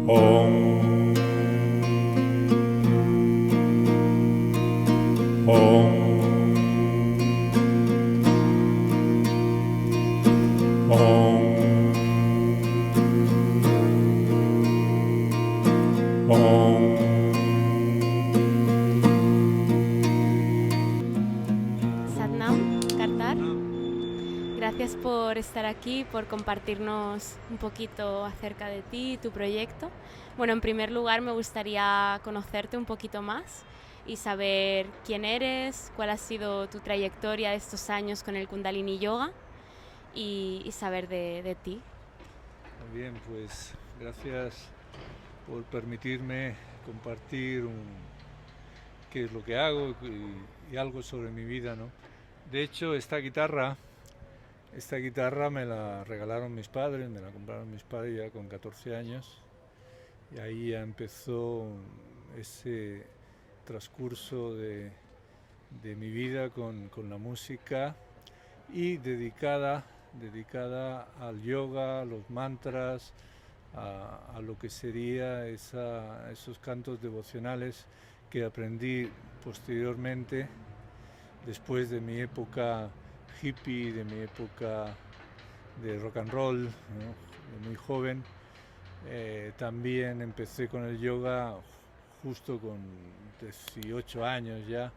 Om. Om. Om. Om. Satnam, Kartar, gracias por estar aquí, por compartirnos un poquito acerca de ti y tu proyecto. Bueno, en primer lugar me gustaría conocerte un poquito más y saber quién eres, cuál ha sido tu trayectoria de estos años con el Kundalini Yoga y saber de ti. Muy bien, pues gracias por permitirme compartir qué es lo que hago y algo sobre mi vida, ¿no? De hecho, esta guitarra me la regalaron mis padres, me la compraron mis padres ya con 14 años y ahí ya empezó ese transcurso de mi vida con la música y dedicada al yoga, a los mantras, a lo que sería esos cantos devocionales que aprendí posteriormente, después de mi época hippie, de mi época de rock and roll, ¿no? De muy joven. También empecé con el yoga justo con 18 años ya,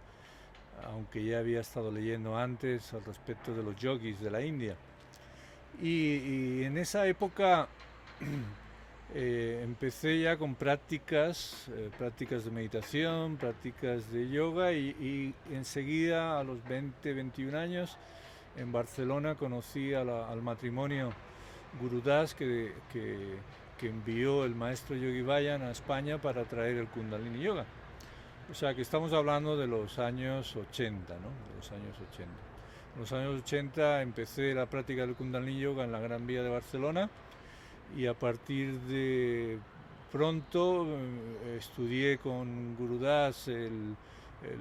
aunque ya había estado leyendo antes al respecto de los yogis de la India. Y en esa época empecé ya con prácticas de meditación, prácticas de yoga y enseguida a los 20, 21 años en Barcelona conocí al matrimonio Gurudas que envió el maestro Yogi Bayan a España para traer el Kundalini Yoga. O sea que estamos hablando de los años 80, ¿no? De los años 80. En los años 80 empecé la práctica del Kundalini Yoga en la Gran Vía de Barcelona y a partir de pronto estudié con Gurudas el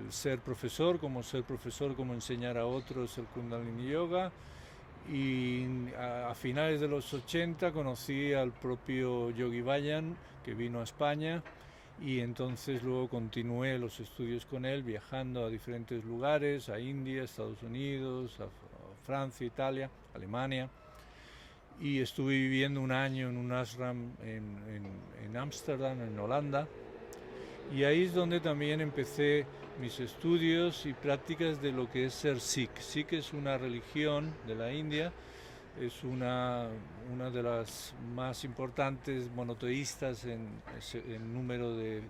ser profesor, cómo enseñar a otros el Kundalini Yoga, y a finales de los 80 conocí al propio Yogi Bayan que vino a España y entonces luego continué los estudios con él viajando a diferentes lugares, a India, Estados Unidos, a Francia, Italia, Alemania, y estuve viviendo un año en un ashram en Ámsterdam, en Holanda, y ahí es donde también empecé mis estudios y prácticas de lo que es ser Sikh. Sikh es una religión de la India, es una de las más importantes monoteístas en número de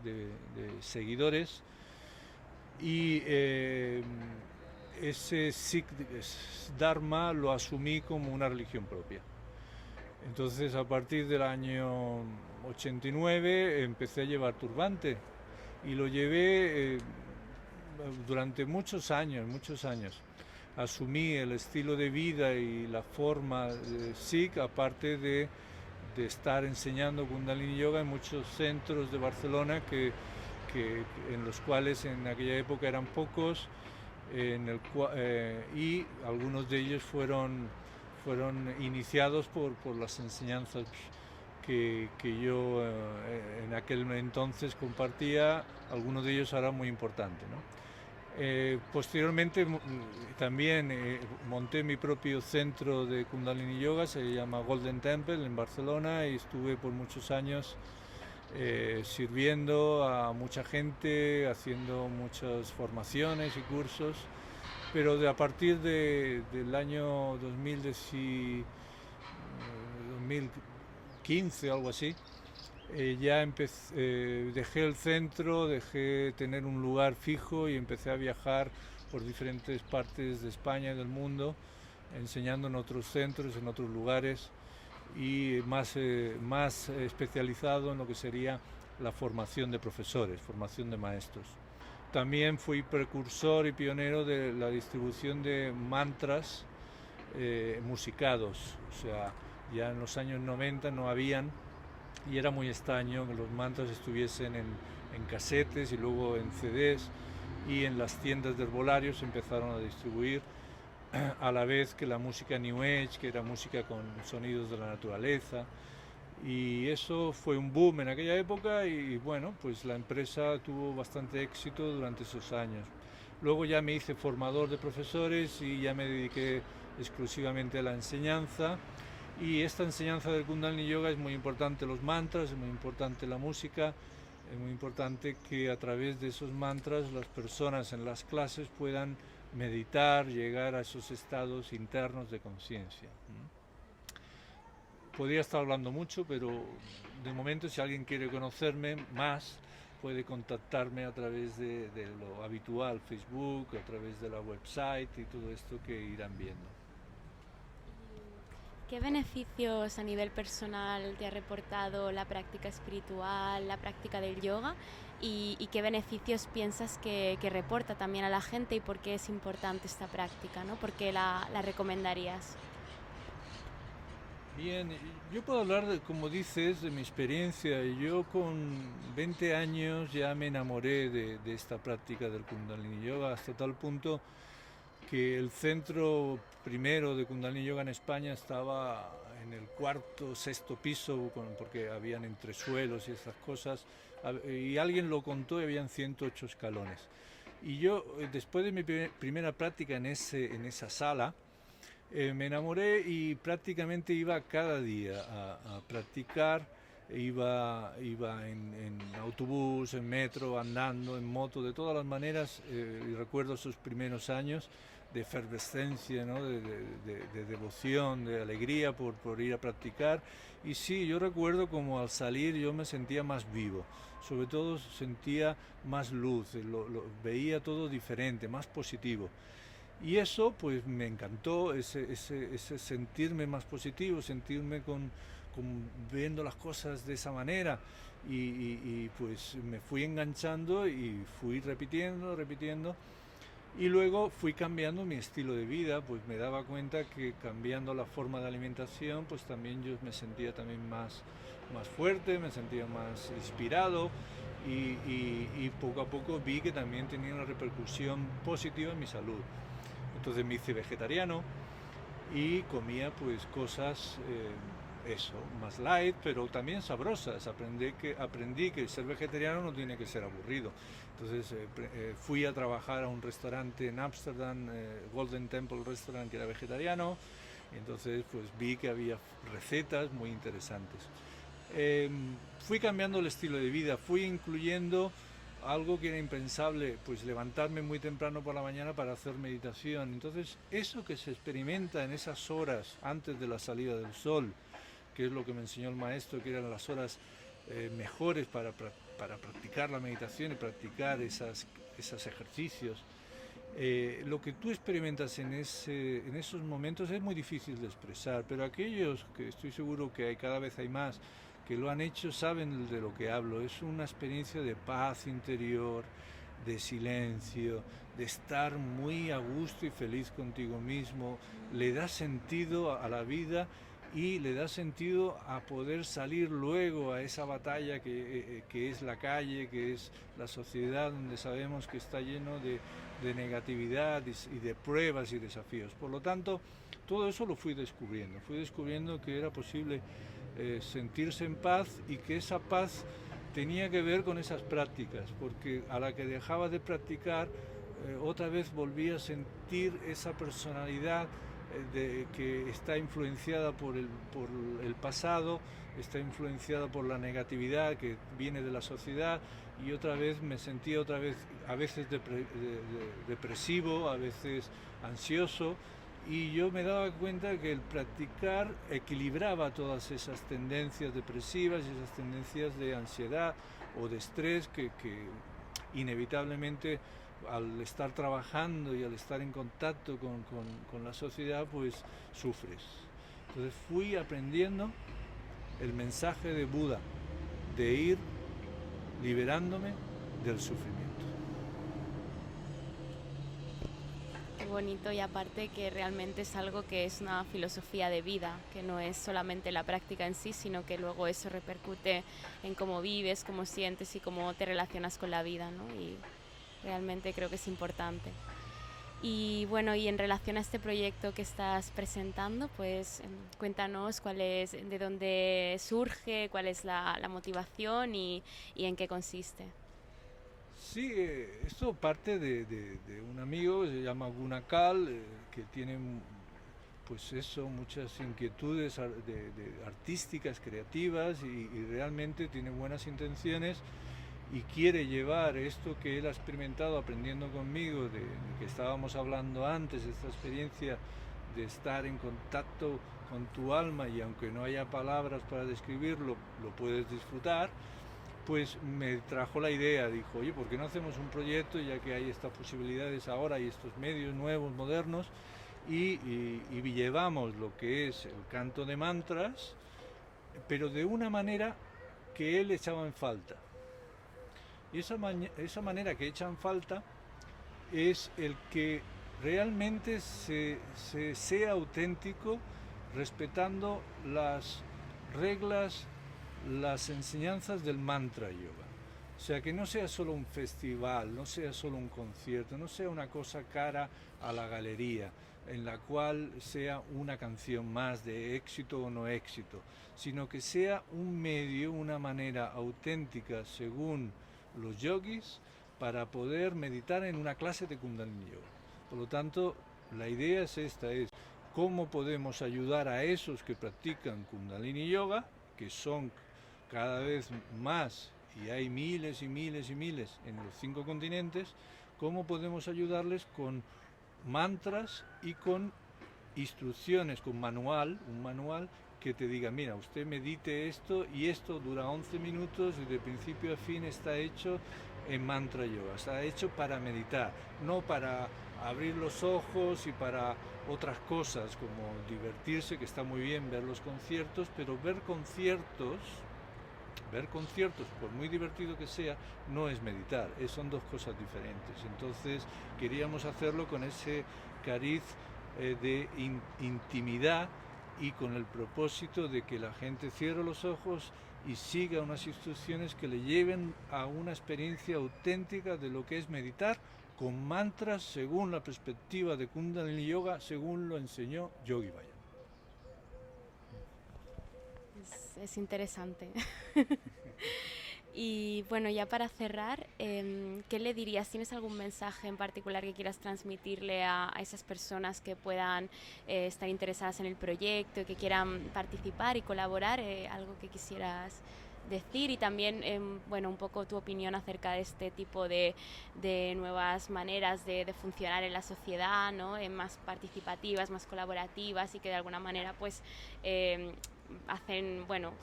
seguidores, y ese Sikh Dharma lo asumí como una religión propia. Entonces a partir del año 89 empecé a llevar turbante y lo llevé durante muchos años. Asumí el estilo de vida y la forma de Sikh, aparte de estar enseñando Kundalini Yoga en muchos centros de Barcelona en los cuales en aquella época eran pocos, y algunos de ellos fueron iniciados por las enseñanzas que yo en aquel entonces compartía, algunos de ellos ahora muy importantes, ¿no? Posteriormente también monté mi propio centro de Kundalini Yoga, se llama Golden Temple en Barcelona, y estuve por muchos años sirviendo a mucha gente, haciendo muchas formaciones y cursos, pero a partir del año 2015 o algo así, dejé el centro, dejé tener un lugar fijo y empecé a viajar por diferentes partes de España y del mundo, enseñando en otros centros, en otros lugares, y más especializado en lo que sería la formación de profesores, formación de maestros. También fui precursor y pionero de la distribución de mantras musicados, o sea, ya en los años 90 no habían, y era muy extraño que los mantras estuviesen en casetes y luego en CDs, y en las tiendas de herbolarios se empezaron a distribuir a la vez que la música New Age, que era música con sonidos de la naturaleza, Y eso fue un boom en aquella época y bueno, pues la empresa tuvo bastante éxito durante esos años. Luego ya me hice formador de profesores y ya me dediqué exclusivamente a la enseñanza. Y esta enseñanza del Kundalini Yoga es muy importante, los mantras, es muy importante la música, es muy importante que a través de esos mantras las personas en las clases puedan meditar, llegar a esos estados internos de conciencia. Podría estar hablando mucho, pero de momento si alguien quiere conocerme más, puede contactarme a través de lo habitual, Facebook, a través de la website y todo esto que irán viendo. ¿Qué beneficios a nivel personal te ha reportado la práctica espiritual, la práctica del yoga? ¿Y qué beneficios piensas que reporta también a la gente y por qué es importante esta práctica, ¿no? ¿Por qué la recomendarías? Bien, yo puedo hablar, como dices, de mi experiencia. Yo con 20 años ya me enamoré de esta práctica del Kundalini Yoga hasta tal punto que el centro primero de Kundalini Yoga en España estaba en el cuarto, sexto piso, porque habían entresuelos y esas cosas, y alguien lo contó y habían 108 escalones. Y yo, después de mi primera práctica en esa sala, me enamoré y prácticamente iba cada día a practicar, iba en autobús, en metro, andando, en moto, de todas las maneras, y recuerdo esos primeros años de efervescencia, ¿no? de devoción, de alegría por ir a practicar. Y sí, yo recuerdo como al salir yo me sentía más vivo, sobre todo sentía más luz, veía todo diferente, más positivo. Y eso pues me encantó, ese sentirme más positivo, sentirme con viendo las cosas de esa manera y pues me fui enganchando y fui repitiendo y luego fui cambiando mi estilo de vida, pues me daba cuenta que cambiando la forma de alimentación pues también yo me sentía también más fuerte, me sentía más inspirado y poco a poco vi que también tenía una repercusión positiva en mi salud. Entonces me hice vegetariano y comía pues cosas, más light, pero también sabrosas. Aprendí que ser vegetariano no tiene que ser aburrido. Entonces fui a trabajar a un restaurante en Ámsterdam, Golden Temple Restaurant, que era vegetariano. Entonces pues vi que había recetas muy interesantes. Fui cambiando el estilo de vida, fui incluyendo algo que era impensable, pues levantarme muy temprano por la mañana para hacer meditación. Entonces, eso que se experimenta en esas horas antes de la salida del sol, que es lo que me enseñó el maestro, que eran las horas mejores para practicar la meditación y practicar esos ejercicios. Lo que tú experimentas en esos momentos es muy difícil de expresar, pero aquellos que estoy seguro que cada vez hay más, que lo han hecho saben de lo que hablo. Es una experiencia de paz interior, de silencio, de estar muy a gusto y feliz contigo mismo. Le da sentido a la vida y le da sentido a poder salir luego a esa batalla que es la calle, que es la sociedad, donde sabemos que está lleno de negatividad y de pruebas y desafíos. Por lo tanto, todo eso lo fui descubriendo que era posible sentirse en paz y que esa paz tenía que ver con esas prácticas, porque a la que dejaba de practicar, otra vez volvía a sentir esa personalidad que está influenciada por el pasado, está influenciada por la negatividad que viene de la sociedad, y otra vez me sentía a veces depresivo, a veces ansioso. Y yo me daba cuenta que el practicar equilibraba todas esas tendencias depresivas y esas tendencias de ansiedad o de estrés que inevitablemente al estar trabajando y al estar en contacto con la sociedad pues sufres. Entonces fui aprendiendo el mensaje de Buda de ir liberándome del sufrimiento. Bonito, y aparte que realmente es algo que es una filosofía de vida, que no es solamente la práctica en sí, sino que luego eso repercute en cómo vives, cómo sientes y cómo te relacionas con la vida, ¿no? Y realmente creo que es importante. Y bueno, y en relación a este proyecto que estás presentando, pues cuéntanos cuál es, de dónde surge, cuál es la motivación y en qué consiste. Sí, esto parte de un amigo que se llama Gunakal, que tiene pues eso, muchas inquietudes artísticas, creativas y realmente tiene buenas intenciones y quiere llevar esto que él ha experimentado aprendiendo conmigo, de que estábamos hablando antes, esta experiencia de estar en contacto con tu alma y aunque no haya palabras para describirlo, lo puedes disfrutar, pues me trajo la idea, dijo, oye, ¿por qué no hacemos un proyecto ya que hay estas posibilidades ahora y estos medios nuevos, modernos, y llevamos lo que es el canto de mantras, pero de una manera que él echaba en falta. Y esa manera que echan falta es el que realmente se sea auténtico respetando las reglas, las enseñanzas del mantra yoga. O sea, que no sea solo un festival, no sea solo un concierto, no sea una cosa cara a la galería, en la cual sea una canción más de éxito o no éxito, sino que sea un medio, una manera auténtica según los yogis para poder meditar en una clase de Kundalini Yoga. Por lo tanto, la idea es esta, es cómo podemos ayudar a esos que practican Kundalini Yoga, que son cada vez más, y hay miles y miles y miles en los 5 continentes, cómo podemos ayudarles con mantras y con instrucciones, con manual, un manual que te diga, mira, usted medite esto y esto dura 11 minutos y de principio a fin está hecho en mantra yoga, está hecho para meditar, no para abrir los ojos y para otras cosas como divertirse, que está muy bien ver los conciertos, pero ver conciertos, por muy divertido que sea, no es meditar, son dos cosas diferentes. Entonces queríamos hacerlo con ese cariz de intimidad y con el propósito de que la gente cierre los ojos y siga unas instrucciones que le lleven a una experiencia auténtica de lo que es meditar con mantras según la perspectiva de Kundalini Yoga, según lo enseñó Yogi Bhajan. Es interesante. Y bueno, ya para cerrar, ¿qué le dirías? ¿Tienes algún mensaje en particular que quieras transmitirle a esas personas que puedan estar interesadas en el proyecto y que quieran participar y colaborar? ¿Algo que quisieras decir? Y también, bueno, un poco tu opinión acerca de este tipo de nuevas maneras de funcionar en la sociedad, ¿no? Más participativas, más colaborativas y que de alguna manera, pues,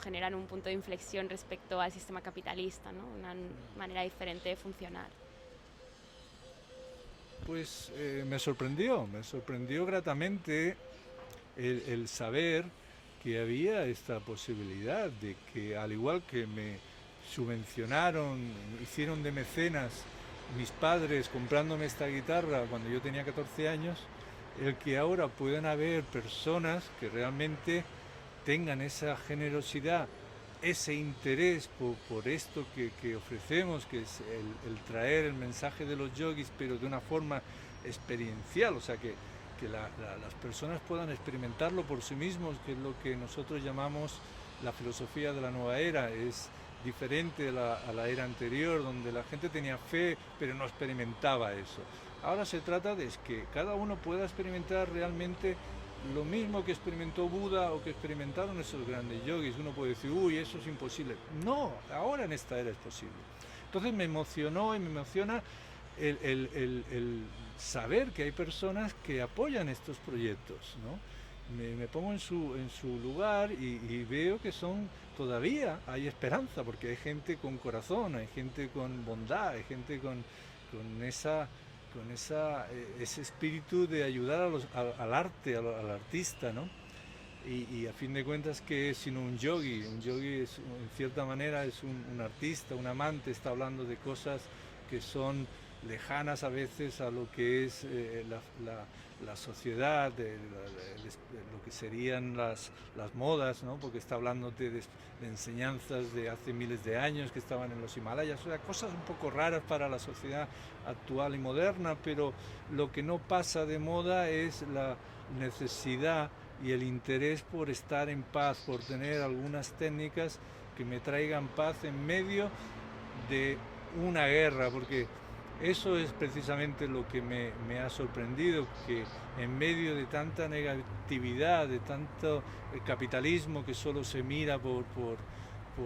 generan un punto de inflexión respecto al sistema capitalista, ¿no? Una manera diferente de funcionar. Pues me sorprendió gratamente el saber que había esta posibilidad de que, al igual que me subvencionaron, hicieron de mecenas mis padres comprándome esta guitarra cuando yo tenía 14 años, el que ahora puedan haber personas que realmente tengan esa generosidad, ese interés por esto que ofrecemos, que es el traer el mensaje de los yogis, pero de una forma experiencial, o sea, que las personas puedan experimentarlo por sí mismos, que es lo que nosotros llamamos la filosofía de la nueva era. Es diferente a la era anterior, donde la gente tenía fe, pero no experimentaba eso. Ahora se trata de que cada uno pueda experimentar realmente lo mismo que experimentó Buda o que experimentaron esos grandes yogis. Uno puede decir, uy, eso es imposible. No, ahora en esta era es posible. Entonces me emocionó y me emociona el saber que hay personas que apoyan estos proyectos, ¿no? Me pongo en su lugar y veo que todavía hay esperanza, porque hay gente con corazón, hay gente con bondad, hay gente con ese espíritu de ayudar al arte, al artista, ¿no? Y a fin de cuentas, ¿qué es sino un yogi? Un yogi es, en cierta manera, es un artista, un amante, está hablando de cosas que son lejanas a veces a lo que es la sociedad, de lo que serían las modas, ¿no? Porque está hablándote de enseñanzas de hace miles de años que estaban en los Himalayas, o sea, cosas un poco raras para la sociedad actual y moderna, pero lo que no pasa de moda es la necesidad y el interés por estar en paz, por tener algunas técnicas que me traigan paz en medio de una guerra, porque eso es precisamente lo que me ha sorprendido, que en medio de tanta negatividad, de tanto capitalismo que solo se mira por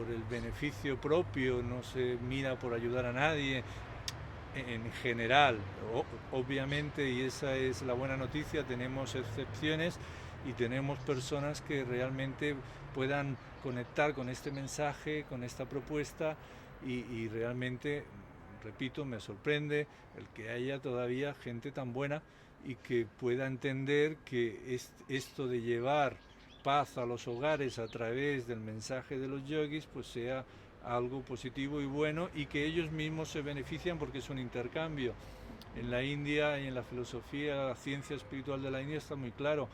el beneficio propio, no se mira por ayudar a nadie, en general, obviamente, y esa es la buena noticia, tenemos excepciones y tenemos personas que realmente puedan conectar con este mensaje, con esta propuesta y realmente, repito, me sorprende el que haya todavía gente tan buena y que pueda entender que esto de llevar paz a los hogares a través del mensaje de los yogis pues sea algo positivo y bueno, y que ellos mismos se benefician porque es un intercambio. En la India y en la filosofía, la ciencia espiritual de la India está muy claro,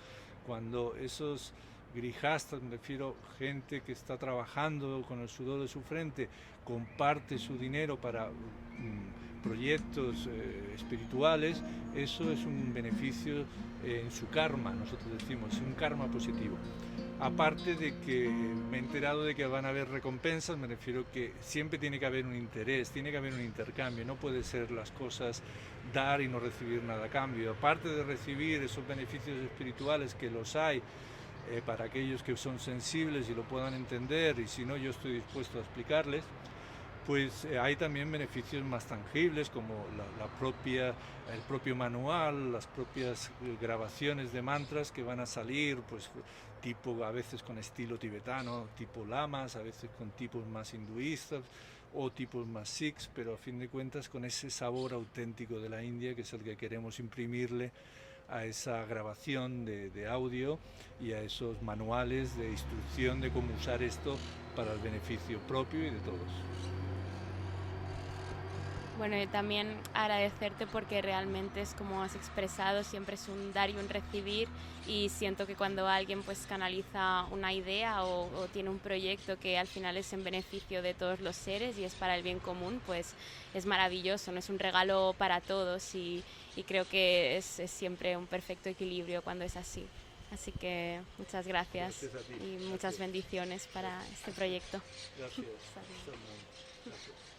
cuando esos grijastas, me refiero gente que está trabajando con el sudor de su frente, comparte su dinero para proyectos espirituales, eso es un beneficio en su karma, nosotros decimos, es un karma positivo. Aparte de que me he enterado de que van a haber recompensas, me refiero que siempre tiene que haber un interés, tiene que haber un intercambio, no puede ser las cosas dar y no recibir nada a cambio. Aparte de recibir esos beneficios espirituales que los hay para aquellos que son sensibles y lo puedan entender, y si no yo estoy dispuesto a explicarles, pues hay también beneficios más tangibles como el propio manual, las propias grabaciones de mantras que van a salir, pues tipo a veces con estilo tibetano, tipo lamas, a veces con tipos más hinduistas o tipos más sikhs, pero a fin de cuentas con ese sabor auténtico de la India que es el que queremos imprimirle a esa grabación de audio y a esos manuales de instrucción de cómo usar esto para el beneficio propio y de todos. Bueno, y también agradecerte porque realmente es como has expresado, siempre es un dar y un recibir, y siento que cuando alguien pues canaliza una idea o tiene un proyecto que al final es en beneficio de todos los seres y es para el bien común, pues es maravilloso, no es un regalo para todos y creo que es siempre un perfecto equilibrio cuando es así. Así que muchas gracias y muchas bendiciones para este proyecto. Gracias. Gracias.